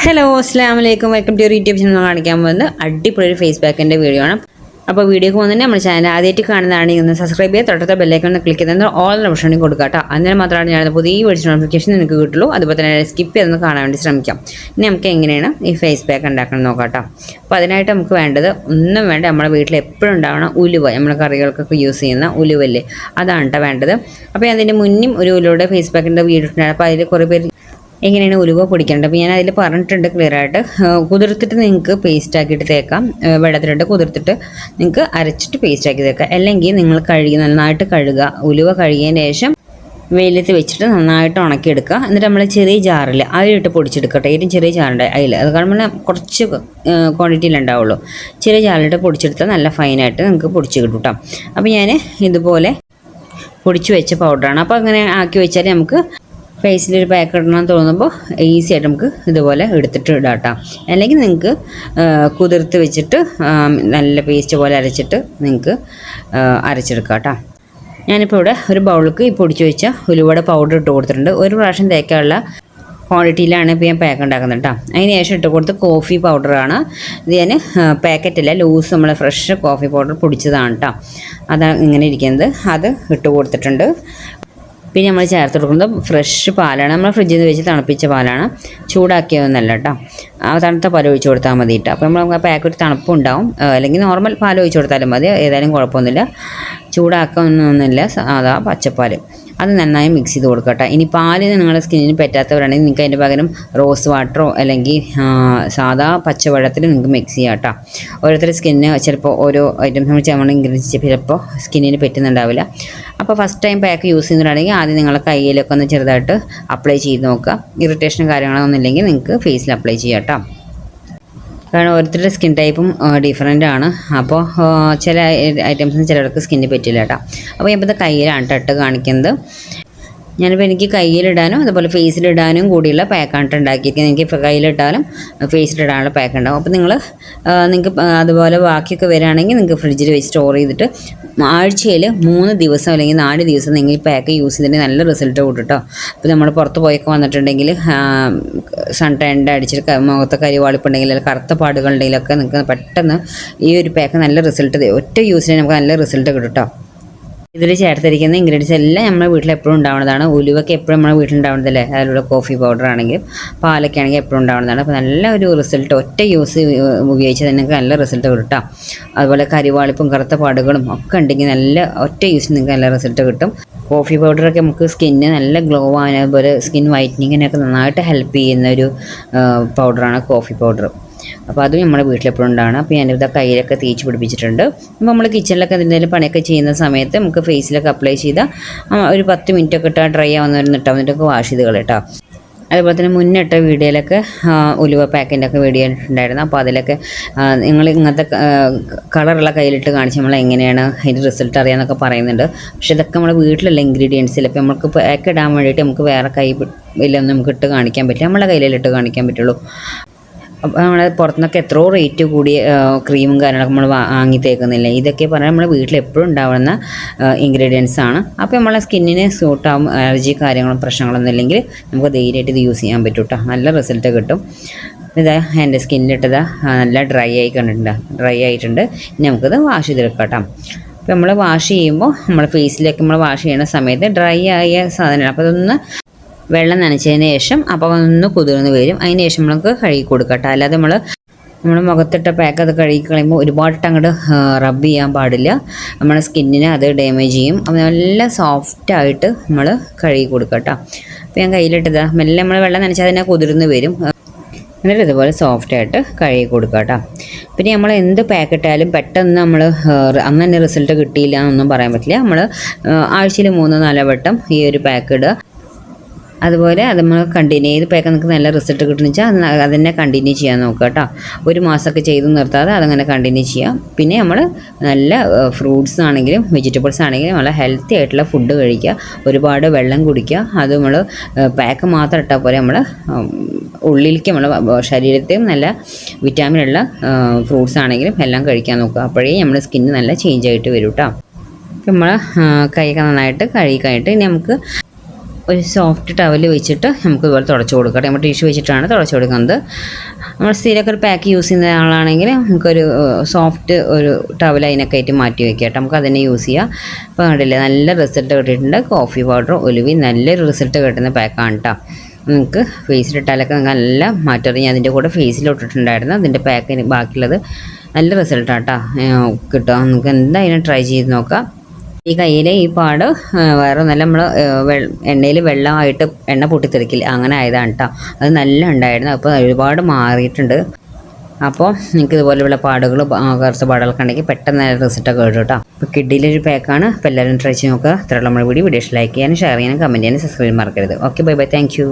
Hello അസ്സലാമു അലൈക്കും welcome to YouTube channel. കാണിക്കാൻ പോകുന്നത് അടിപൊളി ഒരു ഫേസ് പാക്കിൻ്റെ വീഡിയോ ആണ്. അപ്പോൾ വീഡിയോക്ക് പോകുന്നതിന് നമ്മുടെ ചാനൽ ആദ്യമായിട്ട് കാണുന്നതാണെങ്കിൽ ഒന്ന് സബ്സ്ക്രൈബ് ചെയ്യുക, തൊട്ടടുത്ത ബെല്ലൈക്കൺ ഒന്ന് ക്ലിക്ക് ചെയ്ത് ഓൾ ഓപ്ഷനിൽ കൊടുക്കുക കേട്ടോ. അന്നേരം മാത്രമാണ് ഞാൻ പുതിയ വീഡിയോ നോട്ടിഫിക്കേഷൻ നിങ്ങൾക്ക് കിട്ടുള്ളൂ. അതുപോലെ തന്നെ സ്കിപ്പ് ചെയ്തൊന്ന് കാണാൻ വേണ്ടി ശ്രമിക്കാം. ഇനി നമുക്ക് എങ്ങനെയാണ് ഈ ഫേസ് പാക്ക് ഉണ്ടാക്കണം നോക്കാം കേട്ടോ. അപ്പോൾ അതിനായിട്ട് നമുക്ക് വേണ്ടത് ഒന്നും വേണ്ട, നമ്മുടെ വീട്ടിൽ എപ്പോഴും ഉണ്ടാവണം ഉലുവ, നമ്മുടെ കറികൾക്കൊക്കെ യൂസ് ചെയ്യുന്ന ഉലുവല്ലേ, അതാണ് കേട്ടോ വേണ്ടത്. അപ്പോൾ അതിൻ്റെ മുന്നും ഒരു ഉലുവയുടെ ഫേസ് പാക്കിൻ്റെ വീഡിയോ ഉണ്ടായിരുന്നു. അപ്പോൾ അതിൽ കുറേ പേര് എങ്ങനെയാണ് ഉലുവ പൊടിക്കേണ്ടത്. അപ്പോൾ ഞാൻ അതിൽ പറഞ്ഞിട്ടുണ്ട് ക്ലിയർ ആയിട്ട്. കുതിർത്തിട്ട് നിങ്ങൾക്ക് പേസ്റ്റ് ആക്കിയിട്ട് തേക്കാം, വെള്ളത്തിലിട്ട് കുതിർത്തിട്ട് നിങ്ങൾക്ക് അരച്ചിട്ട് പേസ്റ്റ് ആക്കി തേക്കാം. അല്ലെങ്കിൽ നിങ്ങൾ നന്നായിട്ട് കഴുകുക, ഉലുവ കഴുകിയതിന് ശേഷം വെയിലത്ത് വെച്ചിട്ട് നന്നായിട്ട് ഉണക്കിയെടുക്കുക. എന്നിട്ട് നമ്മൾ ചെറിയ ജാറിൽ അതിലിട്ട് പൊടിച്ചെടുക്കട്ടെ. ഏറ്റവും ചെറിയ ജാറുണ്ട് അതിൽ, അത് കാരണം കുറച്ച് ക്വാണ്ടിറ്റിയിലുണ്ടാവുള്ളൂ. ചെറിയ ജാറിലിട്ട് പൊടിച്ചെടുത്താൽ നല്ല ഫൈനായിട്ട് നിങ്ങൾക്ക് പൊടിച്ച് കിട്ടും കേട്ടോ. അപ്പോൾ ഞാൻ ഇതുപോലെ പൊടിച്ച് വെച്ച പൗഡറാണ്. അപ്പോൾ അങ്ങനെ ആക്കി വെച്ചാൽ നമുക്ക് ഫേസിലൊരു പാക്ക് ഇടണമെന്ന് തോന്നുമ്പോൾ ഈസി ആയിട്ട് നമുക്ക് ഇതുപോലെ എടുത്തിട്ട് ഇടാം കേട്ടോ. അല്ലെങ്കിൽ നിങ്ങൾക്ക് കുതിർത്ത് വെച്ചിട്ട് നല്ല പേസ്റ്റ് പോലെ അരച്ചിട്ട് നിങ്ങൾക്ക് അരച്ചെടുക്കാം കേട്ടോ. ഞാനിപ്പോൾ ഇവിടെ ഒരു ബൗളിലേക്ക് ഈ പൊടിച്ച് വെച്ച ഉലുവയുടെ പൗഡർ ഇട്ട് കൊടുത്തിട്ടുണ്ട്. ഒരു പ്രാവശ്യം തേക്കാനുള്ള ക്വാണ്ടിറ്റിയിലാണ് ഇപ്പോൾ ഞാൻ പാക്ക് ഉണ്ടാക്കുന്നത് കേട്ടോ. അതിന് ശേഷം ഇട്ട് കൊടുത്ത് കോഫി പൗഡറാണ് ഇത്. ഞാൻ പാക്കറ്റല്ല, ലൂസ് നമ്മൾ ഫ്രഷ് കോഫി പൗഡർ പൊടിച്ചതാണ് കേട്ടോ. അതാണ് ഇങ്ങനെ ഇരിക്കുന്നത്. അത് ഇട്ട് കൊടുത്തിട്ടുണ്ട്. പിന്നെ നമ്മൾ ചേർത്ത് കൊടുക്കുന്നത് ഫ്രഷ് പാലാണ്. നമ്മൾ ഫ്രിഡ്ജിൽ നിന്ന് വെച്ച് തണുപ്പിച്ച പാലാണ്, ചൂടാക്കിയതൊന്നല്ല കേട്ടോ. ആ തണുത്ത പാൽ ഒഴിച്ച് കൊടുത്താൽ മതി കേട്ടോ. അപ്പോൾ നമ്മൾ പാക്ക് ഒരു തണുപ്പുണ്ടാവും. അല്ലെങ്കിൽ നോർമൽ പാൽ ഒഴിച്ച് കൊടുത്താലും മതി, ഏതായാലും കുഴപ്പമൊന്നുമില്ല. ചൂടാക്കാനൊന്നുമില്ല, സാധാ പച്ചപ്പാൽ. അത് നന്നായി മിക്സ് ചെയ്ത് കൊടുക്കുക കേട്ടോ. ഇനി പാല് നിങ്ങളുടെ സ്കിന്നിന് പറ്റാത്തവരാണെങ്കിൽ നിങ്ങൾക്ക് അതിൻ്റെ പകരം റോസ് വാട്ടറോ അല്ലെങ്കിൽ സാധാ പച്ചവെള്ളത്തിൽ നിങ്ങൾക്ക് മിക്സ് ചെയ്യാം കേട്ടോ. ഓരോരുത്തരുടെ സ്കിന്നിന് ചിലപ്പോൾ ഓരോ ഐറ്റംസ് നമ്മൾ നമ്മൾ ഇൻഗ്രീഡിയൻസ് ചിലപ്പോൾ സ്കിന്നിന് പറ്റുന്നുണ്ടാവില്ല. അപ്പോൾ ഫസ്റ്റ് ടൈം പാക്ക് യൂസ് ചെയ്യുന്നവരാണെങ്കിൽ ആദ്യം നിങ്ങളുടെ കയ്യിലൊക്കെ ഒന്ന് ചെറുതായിട്ട് അപ്ലൈ ചെയ്ത് നോക്കുക. ഇറിറ്റേഷൻ കാര്യങ്ങളൊന്നും ഇല്ലെങ്കിൽ നിങ്ങൾക്ക് ഫേസിൽ അപ്ലൈ ചെയ്യാം കേട്ടോ. കാരണം ഓരോരുത്തരുടെ സ്കിൻ ടൈപ്പും ഡിഫറെൻ്റ് ആണ്. അപ്പോൾ ചില ഐറ്റംസിന് ചിലർക്ക് സ്കിന്നിന് പറ്റില്ല കേട്ടോ. അപ്പോൾ ഞാൻ ഇപ്പോൾ കയ്യിലാണ് ഇട്ട് കാണിക്കുന്നത്. ഞാനിപ്പോൾ എനിക്ക് കയ്യിലിടാനും അതുപോലെ ഫേസിലിടാനും കൂടിയുള്ള പാക്കാണ് ഉണ്ടാക്കിയിരിക്കുന്നത്. എനിക്ക് കയ്യിലിട്ടാലും ഫേസിലിടാനുള്ള പാക്ക് ഉണ്ടാകും. അപ്പോൾ നിങ്ങൾക്ക് അതുപോലെ ബാക്കിയൊക്കെ വരികയാണെങ്കിൽ നിങ്ങൾക്ക് ഫ്രിഡ്ജിൽ വെച്ച് സ്റ്റോർ ചെയ്തിട്ട് ആഴ്ചയിൽ 3 ദിവസം അല്ലെങ്കിൽ 4 ദിവസം നിങ്ങൾ ഈ പാക്ക് യൂസ് ചെയ്തിട്ട് നല്ല റിസൾട്ട് കിട്ടും കേട്ടോ. അപ്പോൾ നമ്മൾ പുറത്ത് പോയൊക്കെ വന്നിട്ടുണ്ടെങ്കിൽ സൺ ടാൻഡ് അടിച്ചിട്ട് മുഖത്തെ കരിവാളിപ്പുണ്ടെങ്കിൽ അല്ലെങ്കിൽ കറുത്ത പാടുകളുണ്ടെങ്കിലൊക്കെ നിങ്ങൾക്ക് പെട്ടെന്ന് ഈ ഒരു പാക്ക് നല്ല റിസൾട്ട്, ഒറ്റ യൂസിന് നമുക്ക് നല്ല റിസൾട്ട് കിട്ടും കേട്ടോ. ഇതിൽ ചേർത്തിരിക്കുന്ന ഇൻഗ്രീഡിയൻസ് എല്ലാം നമ്മുടെ വീട്ടിൽ എപ്പോഴും ഉണ്ടാവുന്നതാണ്. ഉലുവൊക്കെ എപ്പോഴും നമ്മുടെ വീട്ടിലുണ്ടാവുന്നതല്ലേ. അതിലുള്ള കോഫി പൗഡർ ആണെങ്കിലും പാലൊക്കെ ആണെങ്കിൽ എപ്പോഴും ഉണ്ടാവുന്നതാണ്. അപ്പോൾ നല്ല ഒരു റിസൾട്ട്, ഒറ്റ യൂസ് ഉപയോഗിച്ച് നിങ്ങൾക്ക് നല്ല റിസൾട്ട് കിട്ടും. അതുപോലെ കരിവാളിപ്പും കറുത്ത പാടുകളും ഒക്കെ ഉണ്ടെങ്കിൽ നല്ല ഒറ്റ യൂസിൽ നിങ്ങൾക്ക് നല്ല റിസൾട്ട് കിട്ടും. കോഫി പൗഡറൊക്കെ നമുക്ക് സ്കിന്നിന് നല്ല ഗ്ലോ ആകാൻ, അതുപോലെ സ്കിൻ വൈറ്റനിങ്ങിനൊക്കെ നന്നായിട്ട് ഹെൽപ്പ് ചെയ്യുന്ന ഒരു പൗഡറാണ് കോഫി പൗഡർ. അപ്പോൾ അതും നമ്മുടെ വീട്ടിലെപ്പോഴും ഉണ്ടാവണം. അപ്പോൾ ഞാനിത് കയ്യിലൊക്കെ തേച്ച് പിടിപ്പിച്ചിട്ടുണ്ട്. അപ്പോൾ നമ്മൾ കിച്ചണിലൊക്കെ എന്തെങ്കിലും പണിയൊക്കെ ചെയ്യുന്ന സമയത്ത് നമുക്ക് ഫേസിലൊക്കെ അപ്ലൈ ചെയ്താൽ ഒരു 10 മിനിറ്റൊക്കെ ഇട്ടാൽ ഡ്രൈ ആവുന്നവരിട്ടാൽ എന്നിട്ടൊക്കെ വാഷ് ചെയ്ത് കളയട്ടോ. അതുപോലെ തന്നെ മുന്നിട്ട വീഡിയോയിലൊക്കെ ഉലുവ പാക്കിൻ്റെ ഒക്കെ വീഡിയോ ഉണ്ടായിരുന്നു. അപ്പോൾ അതിലൊക്കെ നിങ്ങൾ ഇങ്ങനത്തെ കളറുള്ള കയ്യിലിട്ട് കാണിച്ച് നമ്മൾ എങ്ങനെയാണ് അതിൻ്റെ റിസൾട്ട് അറിയാമെന്നൊക്കെ പറയുന്നുണ്ട്. പക്ഷേ ഇതൊക്കെ നമ്മുടെ വീട്ടിലുള്ള ഇൻഗ്രീഡിയൻസിൽ ഇപ്പോൾ നമുക്ക് പാക്ക് ഇടാൻ വേണ്ടിയിട്ട് നമുക്ക് വേറെ കയ്യിലൊന്നും നമുക്ക് ഇട്ട് കാണിക്കാൻ പറ്റില്ല, നമ്മളെ കയ്യിലിട്ട് കാണിക്കാൻ പറ്റുള്ളൂ. അപ്പോൾ നമ്മൾ പുറത്തുനിന്നൊക്കെ എത്രയോ റേറ്റ് കൂടിയ ക്രീമും കാര്യങ്ങളൊക്കെ നമ്മൾ വാങ്ങി തേക്കുന്നില്ല. ഇതൊക്കെ പറഞ്ഞാൽ നമ്മുടെ വീട്ടിൽ എപ്പോഴും ഉണ്ടാവുന്ന ഇൻഗ്രീഡിയൻസ് ആണ്. അപ്പോൾ നമ്മളെ സ്കിന്നിന് സൂട്ടാവും, അലർജി കാര്യങ്ങളും പ്രശ്നങ്ങളൊന്നും ഇല്ലെങ്കിൽ നമുക്ക് ധൈര്യമായിട്ട് ഇത് യൂസ് ചെയ്യാൻ പറ്റും കേട്ടോ. നല്ല റിസൾട്ട് കിട്ടും. ഇതാ എൻ്റെ സ്കിന്നിലിട്ടതാ നല്ല ഡ്രൈ ആയിട്ടുണ്ട്. ഇനി നമുക്കിത് വാഷ് ചെയ്തെടുക്കാം കേട്ടോ. അപ്പോൾ നമ്മൾ വാഷ് ചെയ്യുമ്പോൾ നമ്മുടെ ഫേസിലേക്ക് നമ്മൾ വാഷ് ചെയ്യുന്ന സമയത്ത് ഡ്രൈ ആയ സാധനമാണ്. അപ്പോൾ അതൊന്ന് വെള്ളം നനച്ചതിന് ശേഷം അപ്പോൾ ഒന്ന് കുതിർന്ന് വരും. അതിന് ശേഷം നമുക്ക് കഴുകി കൊടുക്കട്ടെ. അല്ലാതെ നമ്മൾ മുഖത്തിട്ട പാക്ക് അത് കഴുകി കളയുമ്പോൾ ഒരുപാട് അങ്ങോട്ട് റബ്ബ് ചെയ്യാൻ പാടില്ല. നമ്മുടെ സ്കിന്നിനെ അത് ഡാമേജ് ചെയ്യും. അപ്പോൾ നല്ല സോഫ്റ്റായിട്ട് നമ്മൾ കഴുകി കൊടുക്കട്ടോ. അപ്പോൾ ഞാൻ കയ്യിലിട്ടതാ മെല്ലെ നമ്മൾ വെള്ളം നനച്ചാൽ തന്നെ കുതിർന്ന് വരും. എന്നിട്ട് ഇതുപോലെ സോഫ്റ്റായിട്ട് കഴുകി കൊടുക്കുക കേട്ടോ. പിന്നെ നമ്മൾ എന്ത് പാക്ക് ഇട്ടാലും പെട്ടെന്ന് നമ്മൾ അന്ന് തന്നെ റിസൾട്ട് കിട്ടിയില്ല എന്നൊന്നും പറയാൻ പറ്റില്ല. നമ്മൾ ആഴ്ചയിൽ 3-4 വട്ടം ഈ ഒരു പാക്ക് ഇടുക. അതുപോലെ അത് നമ്മൾ കണ്ടിന്യൂ ചെയ്ത് പാക്ക് നമുക്ക് നല്ല റിസൾട്ട് കിട്ടുന്ന വെച്ചാൽ അതന്നെ കണ്ടിന്യൂ ചെയ്യാൻ നോക്കുക കേട്ടോ. 1 മാസമൊക്കെ ചെയ്ത് നിർത്താതെ അതങ്ങനെ കണ്ടിന്യൂ ചെയ്യാം. പിന്നെ നമ്മൾ നല്ല ഫ്രൂട്ട്സ് ആണെങ്കിലും വെജിറ്റബിൾസ് ആണെങ്കിലും നല്ല ഹെൽത്തി ആയിട്ടുള്ള ഫുഡ് കഴിക്കുക, ഒരുപാട് വെള്ളം കുടിക്കുക. അത് നമ്മൾ പാക്ക് മാത്രം ഇട്ടാൽ പോലെ നമ്മൾ ഉള്ളിലേക്ക് നമ്മൾ ശരീരത്തെയും നല്ല വിറ്റാമിനുള്ള ഫ്രൂട്ട്സ് ആണെങ്കിലും എല്ലാം കഴിക്കാൻ നോക്കുക. അപ്പോഴേ നമ്മുടെ സ്കിന്ന് നല്ല ചേഞ്ച് ആയിട്ട് വരും കേട്ടോ. നമ്മൾ കൈയൊക്കെ നന്നായിട്ട് കഴുകി കഴിഞ്ഞിട്ട് ഇനി നമുക്ക് ഒരു സോഫ്റ്റ് ടവൽ വെച്ചിട്ട് നമുക്ക് ഇതുപോലെ തുടച്ച് കൊടുക്കാം. നമ്മൾ ടിഷ്യൂ വെച്ചിട്ടാണ് തുടച്ച് കൊടുക്കുന്നത്. നമ്മൾ സ്ഥിരമൊക്കെ ഒരു പാക്ക് യൂസ് ചെയ്യുന്ന ആളാണെങ്കിൽ നമുക്കൊരു സോഫ്റ്റ് ഒരു ടവൽ അതിനൊക്കെ ആയിട്ട് മാറ്റി വയ്ക്കാം കേട്ടോ. നമുക്ക് അതിനെ യൂസ് ചെയ്യാം. അപ്പോൾ കണ്ടില്ലേ, നല്ല റിസൾട്ട് കിട്ടിയിട്ടുണ്ട്. കോഫി പൗഡർ ഒലിവി നല്ലൊരു റിസൾട്ട് കിട്ടുന്ന പാക്കാണ് കേട്ടോ. നിങ്ങൾക്ക് ഫേസിലിട്ടാലൊക്കെ നല്ല മാറ്റം. ഞാൻ അതിൻ്റെ കൂടെ ഫേസിലിട്ടിട്ടുണ്ടായിരുന്നു. അതിൻ്റെ പാക്കിന് ബാക്കിയുള്ളത് നല്ല റിസൾട്ടാണ് കേട്ടോ കിട്ടുക. നിങ്ങൾക്ക് എന്തായാലും ട്രൈ ചെയ്ത് നോക്കാം. ഈ കയ്യിലെ ഈ പാട് വേറെ നല്ല നമ്മൾ എണ്ണയിൽ വെള്ളമായിട്ട് എണ്ണ പൊട്ടിത്തെറിക്കില്ല, അങ്ങനെ ആയതാണ് കേട്ടോ. അത് നല്ല ഉണ്ടായിരുന്നു. അപ്പോൾ ഒരുപാട് മാറിയിട്ടുണ്ട്. അപ്പോൾ നിങ്ങൾക്ക് ഇതുപോലെയുള്ള പാടുകൾ കുറച്ച് പാടുകളൊക്കെ ഉണ്ടെങ്കിൽ പെട്ടെന്ന് റിസൾട്ടൊക്കെ കിട്ടും കേട്ടോ. അപ്പോൾ കിഡിലൊരു പാക്കാണ്. അപ്പോൾ എല്ലാവരും ട്രൈ ചെയ്ത് നോക്കുക. ഇത്രയുള്ള നമ്മുടെ വീഡിയോ ഇഷ്ടം ലൈക്ക് ചെയ്യാനും ഷെയർ ചെയ്യാനും കമൻറ്റ് ചെയ്യാനും സബ്സ്ക്രൈബ് മറക്കരുത്. Okay, bye bye, thank you.